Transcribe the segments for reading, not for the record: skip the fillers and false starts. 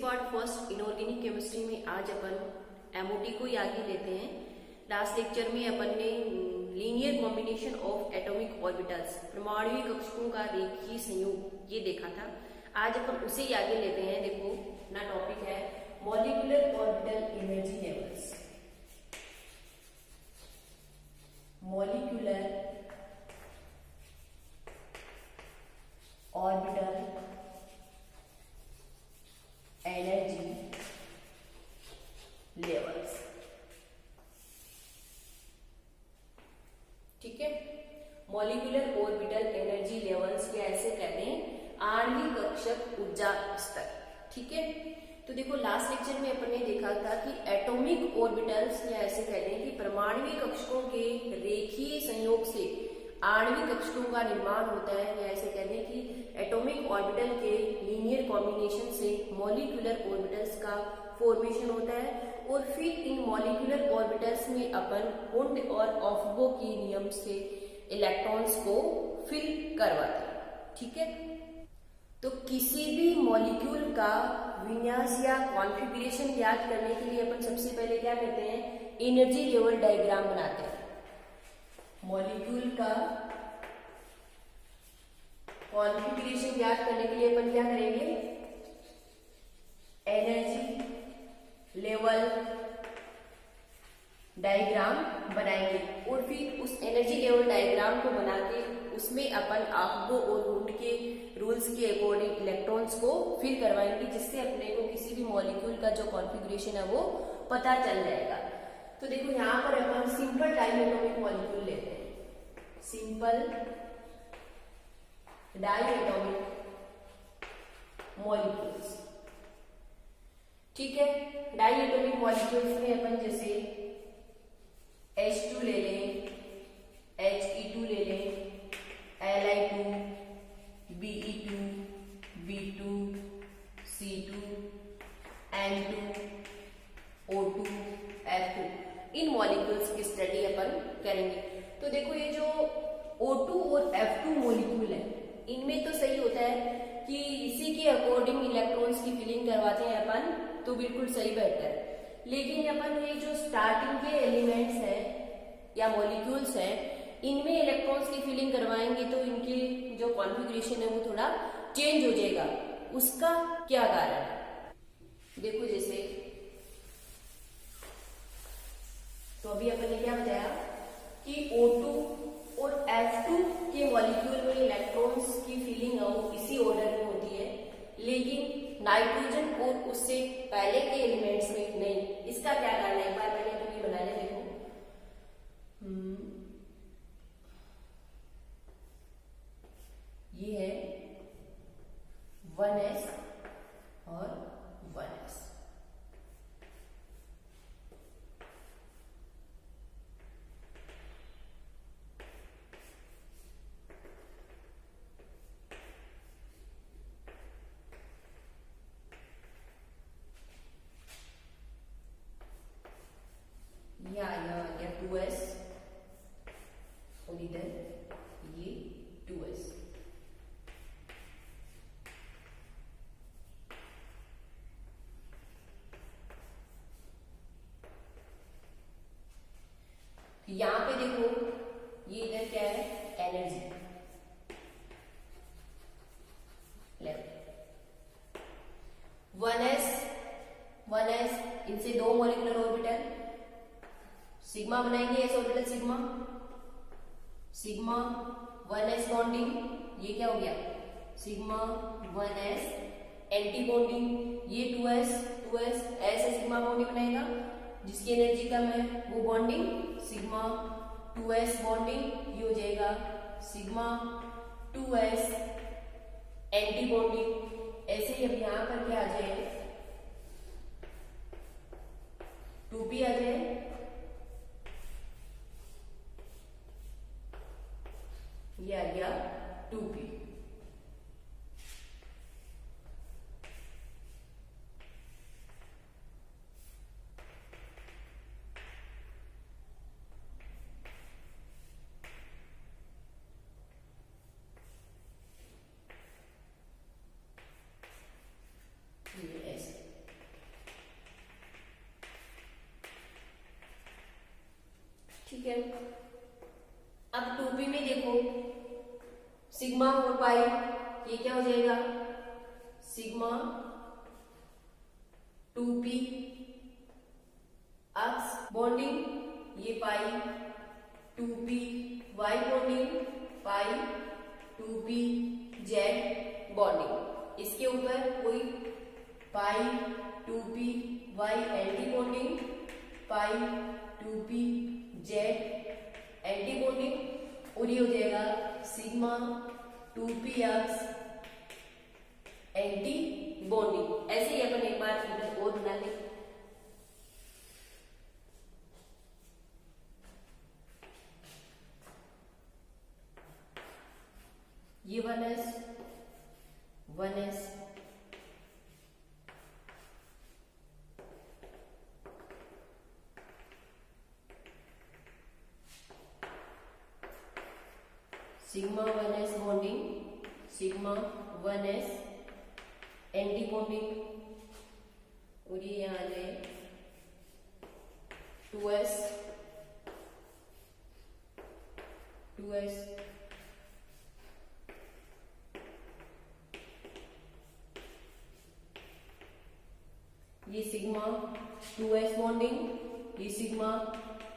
Part first inorganic chemistry में आज अपन MOT को ही आगे लेते हैं। लास्ट लेक्चर में अपन ने linear combination of atomic orbitals परमाणु कक्षकों का रेखीय संयोग ये देखा था। आज अपन उसे ही आगे लेते हैं। देखो ना टॉपिक है molecular orbital energy levels. Molecular orbital energy levels. ठीक है, मॉलिक्यूलर ऑर्बिटल एनर्जी लेवल्स के ऐसे कहते हैं आणविक कक्षक ऊर्जा स्तर। ठीक है, तो देखो लास्ट लेक्चर में अपन ने देखा था कि एटॉमिक ऑर्बिटल्स या ऐसे कहते हैं कि परमाणु कक्षकों के रेखीय संयोग से आणविक कक्षकों का निर्माण होता है, या ऐसे कहते हैं कि एटॉमिक ऑर्बिटल के लीनियर कॉम्बिनेशन से मॉलिक्यूलर ऑर्बिटल्स का फॉर्मेशन होता है और फिर इन मॉलिक्यूलर ऑर्बिटल्स में अपन वुंड और ऑफबो के नियम से इलेक्ट्रॉन्स को फिल करवाते हैं। ठीक है, तो किसी भी मॉलिक्यूल का विन्यास या कॉन्फ़िगरेशन याद करने के लिए अपन सबसे पहले क्या करते हैं, एनर्जी लेवल डायग्राम बनाते हैं। मॉलिक्यूल का कॉन्फ़िगरेशन याद करने के लिए अपन क्या करेंगे, एनर्जी लेवल डायग्राम बनाएंगे और फिर उस एनर्जी लेवल डायग्राम को बना के उसमें अपन आफ्बो और वुंड के रूल्स के अकॉर्डिंग इलेक्ट्रॉन्स को फिल करवाएंगे, जिससे अपने को किसी भी मॉलिक्यूल का जो कॉन्फ़िगरेशन है वो पता चल जाएगा। तो देखो यहाँ पर अपन सिंपल डाई एटॉमिक मॉलिक्यूल लेते हैं, सिंपल डाई एटॉमिक मॉलिक्यूल्स। ठीक है, डाई एटॉमिक मॉलिक्यूल्स में अपन जैसे H2 ले लें, He2 ले लें, Li2, Be2, B2, C2, N2, O2, F2, इन मॉलिक्यूल्स की स्टडी अपन करेंगे। तो देखो ये जो O2 और F2 मॉलिक्यूल है, इनमें तो सही होता है कि इसी के अकॉर्डिंग इलेक्ट्रॉन्स की फिलिंग करवाते हैं अपन, तो बिल्कुल सही बैठता है। लेकिन अपन ये जो स्टार्टिंग के एलिमेंट्स हैं या मॉलिक्यूल्स हैं, इनमें इलेक्ट्रॉन्स की फिलिंग करवाएंगे तो इनकी जो कॉन्फ़िगरेशन है वो थोड़ा चेंज हो जाएगा। उसका क्या कारण है, देखो जैसे तो अभी अपन ने क्या बताया कि O2 और F2 के मॉलिक्यूल में इलेक्ट्रॉन्स की फिलिंग इसी ऑर्डर में होती है, लेकिन नाइट्रोजन और उससे पहले के एलिमेंट्स में नहीं। इसका क्या कारण है, एक बार पहले तो ये बना ले। देखो ये है 1s और 1s। या 2s और इधर ये 2s। यहां पे देखो ये इधर क्या है, एनर्जी लेवल 1s इनसे दो मॉलिक्यूलर ऑर्बिटल सिग्मा बनाएंगे, S orbital sigma 1s bonding, ये क्या हो गया सिग्मा 1s एंटी बॉन्डिंग, ये 2s ऐसे सिग्मा बॉन्डिंग बनाएगा, जिसकी एनर्जी कम है वो बॉन्डिंग सिग्मा 2s बॉन्डिंग, ये हो जाएगा सिग्मा 2s एंटी बॉन्डिंग। ऐसे ही अब यहां पर क्या आ जाए, 2p आ जाए, ये आ गया 2p। ये ऐसे ठीक है। अब 2p में देखो सिग्मा और पाई, ये क्या हो जाएगा सिग्मा 2p एक्स बॉन्डिंग, ये पाई 2p वाई बॉन्डिंग, पाई 2p जेड बॉन्डिंग। इसके ऊपर कोई पाई 2p वाई एंटी बॉन्डिंग, पाई 2p जेड एंटी बॉन्डिंग, और ये हो जाएगा sigma 2p x anti bonding. ऐसे ही अपन एक बार फिगर और बना लें। ये 1s 1s sigma 1s bonding, sigma 1s anti bonding, और ये यहाँ आ जाए 2s 2s ये सिग्मा 2s बॉन्डिंग, ये सिग्मा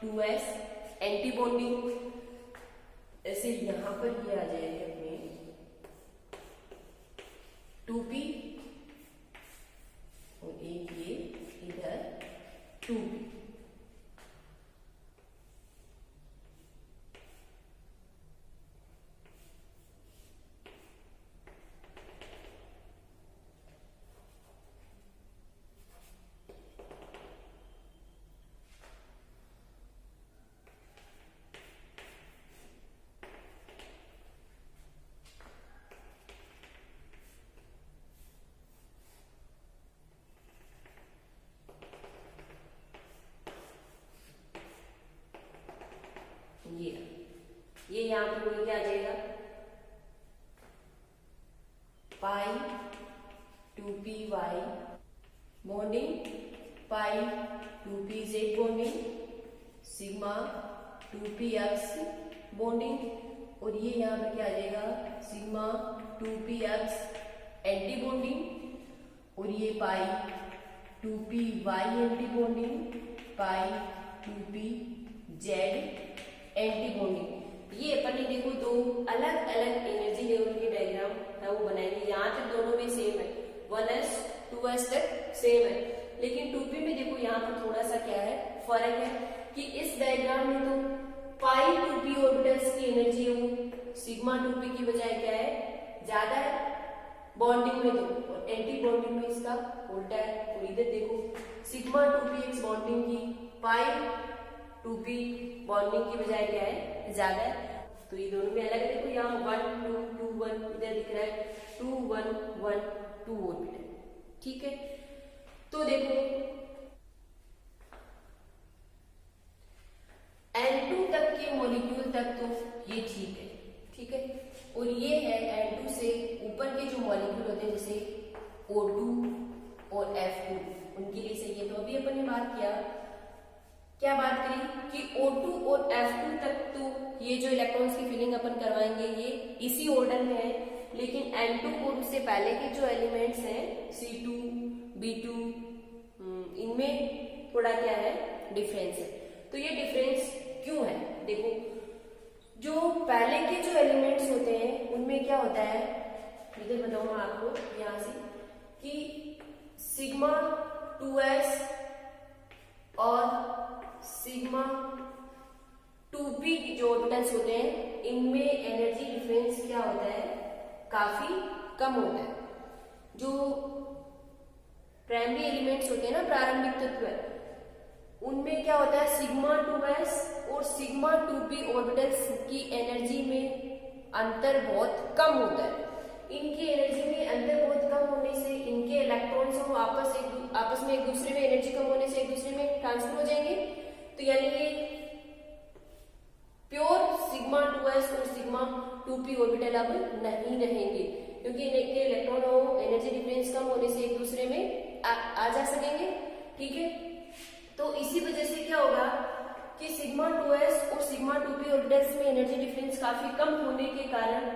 2s एंटी बॉन्डिंग। ऐसे यहां पर ये आ जाएगा अपने 2p और एक ये इधर 2p। ये यहां पर कोई क्या आ जाएगा पाई 2p वाई बॉन्डिंग, पाई 2p Z bonding, sigma 2p x bonding, और ये यहां पर क्या आ जाएगा sigma 2p x anti bonding, और ये पाई 2p वाई एंटी बॉन्डिंग, पाई 2p जेड एंटी बॉन्डिंग। ये अपन ने देखो दो अलग अलग एनर्जी लेवल के डायग्राम है वो बनाएंगे। यहाँ तक दोनों में सेम है, 1s 2s तक सेम है, लेकिन 2p में देखो यहाँ पर थोड़ा सा क्या है फर्क है कि इस डायग्राम में तो पाई 2p ऑर्बिटल्स की एनर्जी है वो सिग्मा 2p की बजाय क्या है ज्यादा है बॉन्डिंग में, तो और एंटी बॉन्डिंग में इसका उल्टा है। और इधर देखो सिग्मा 2p एक्स बॉन्डिंग की पाई 2p बॉन्डिंग की बजाय क्या है ज्यादा है। तो ये दोनों में अलग है, देखो यहाँ 1 2 2 1 इधर दिख रहा है 2 1 1 2 ऑर्बिटल, ठीक है। तो देखो N2 तक के मॉलिक्यूल तक तो ये ठीक है, ठीक है। और ये है N2 से ऊपर के जो मॉलिक्यूल होते हैं जैसे O2 और F2 उनके लिए सही है। तो अभी अपन ने क्या बात करी कि O2 और F2 तक तो ये जो इलेक्ट्रॉन्स की फिलिंग अपन करवाएंगे ये इसी ऑर्डर में है, लेकिन N2 और उससे पहले के जो एलिमेंट्स हैं C2 B2 इनमें थोड़ा क्या है डिफरेंस है। तो ये डिफरेंस क्यों है देखो, जो पहले के जो एलिमेंट्स होते हैं उनमें क्या होता है इधर बताऊंगा आपको यहां से कि सिग्मा 2s और सिग्मा 2p जो ऑर्बिटल्स होते हैं इनमें एनर्जी डिफरेंस क्या होता है काफी कम होता है। जो प्राइमरी एलिमेंट्स होते हैं ना प्रारंभिक तत्व उनमें क्या होता है सिग्मा 2s और सिग्मा 2p ऑर्बिटल्स की एनर्जी में अंतर बहुत कम होता है। इनकी एनर्जी में अंतर बहुत कम होने से इनके इलेक्ट्रॉन्स हो आपस में एक दूसरे में एनर्जी कम होने से एक दूसरे में ट्रांसफर हो जाएंगे। तो यानी कि प्योर सिग्मा 2s और सिग्मा 2p ऑर्बिटल अब नहीं रहेंगे, क्योंकि इनके इलेक्ट्रॉन और एनर्जी डिफरेंस कम होने से एक दूसरे में आ जा सकेंगे, ठीक है। तो इसी वजह से क्या होगा कि सिग्मा 2s और सिग्मा 2p ऑर्बिटल्स में एनर्जी डिफरेंस काफी कम होने के कारण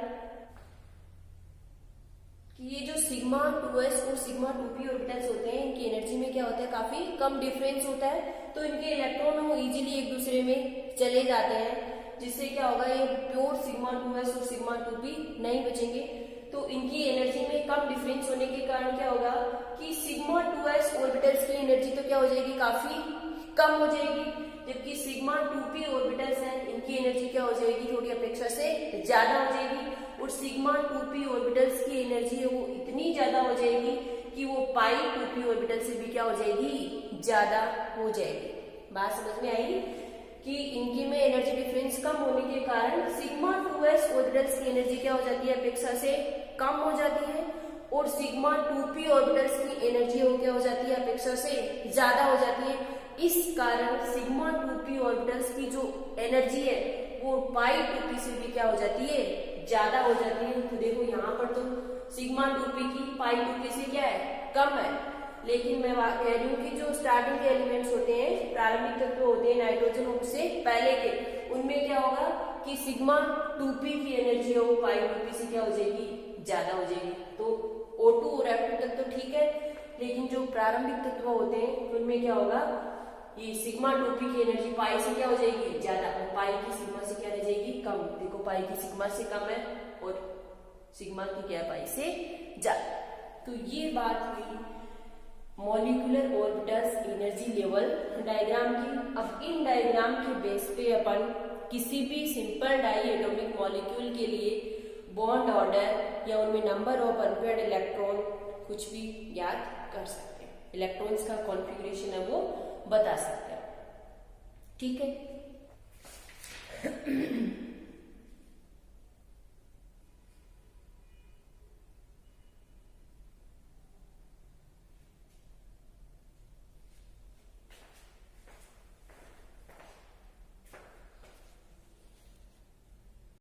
कि ये जो सिग्मा 2s और सिग्मा 2p ऑर्बिटल्स होते हैं इनकी एनर्जी में क्या होता है, काफी कम डिफरेंस होता है, तो इनके इलेक्ट्रॉन वो इजीली एक दूसरे में चले जाते हैं, जिससे क्या होगा, ये प्योर सिग्मा 2s और सिग्मा 2p नहीं बचेंगे। तो इनकी एनर्जी में कम डिफरेंस होने के कारण क्या होगा कि सिग्मा 2s ऑर्बिटल्स की एनर्जी तो क्या हो जाएगी, काफी कम हो जाएगी, जबकि सिग्मा 2p ऑर्बिटल्स हैं इनकी एनर्जी क्या हो जाएगी, थोड़ी अपेक्षा से ज्यादा हो जाएगी। और सिग्मा 2p ऑर्बिटल्स की एनर्जी है वो इतनी ज्यादा हो जाएगी कि वो पाई 2p ऑर्बिटल से भी क्या हो जाएगी, ज्यादा हो जाएगी। बात समझ में आई कि इनकी में एनर्जी डिफरेंस कम होने के कारण सिग्मा 2s ऑर्बिटल्स की एनर्जी क्या हो जाती है, अपेक्षा से कम हो जाती है, और सिग्मा 2p ऑर्बिटल्स की एनर्जी वो क्या हो जाती है, अपेक्षा से ज्यादा हो जाती है। इस कारण सिग्मा 2p ऑर्बिटल्स की जो एनर्जी है वो पाई 2p से भी क्या हो जाती है, ज्यादा हो जाती है। तो देखो यहाँ पर तो सिग्मा 2p की पाई 2p से क्या है, कम है, लेकिन मैं कह रही हूँ कि जो स्टार्टिंग के एलिमेंट्स होते हैं, प्रारंभिक तत्व होते हैं नाइट्रोजन उससे पहले के, उनमें क्या होगा कि सिग्मा 2p की एनर्जी है वो पाई 2p से क्या हो जाएगी, ज्यादा हो जाएगी। तो O2 और F2 तक तो ठीक है, लेकिन जो प्रारंभिक तत्व होते हैं उनमें क्या होगा, ये सिग्मा 2p की एनर्जी पाई से क्या हो जाएगी, ज्यादा, और पाई की सिग्मा से क्या रह जाएगी, कम। देखो पाई की सिग्मा से कम है और सिग्मा की क्या, पाई से ज्यादा। तो ये बात हुई molecular orbitals energy level diagram की। अब इन डायग्राम के बेस पे अपन किसी भी सिंपल डाई एटॉमिक मॉलिक्यूल के लिए बॉन्ड ऑर्डर या उनमें नंबर ऑफ अनपेयर्ड इलेक्ट्रॉन कुछ भी याद कर सकते हैं, इलेक्ट्रॉन्स का कॉन्फ़िगरेशन है वो बता सकते हैं, ठीक है।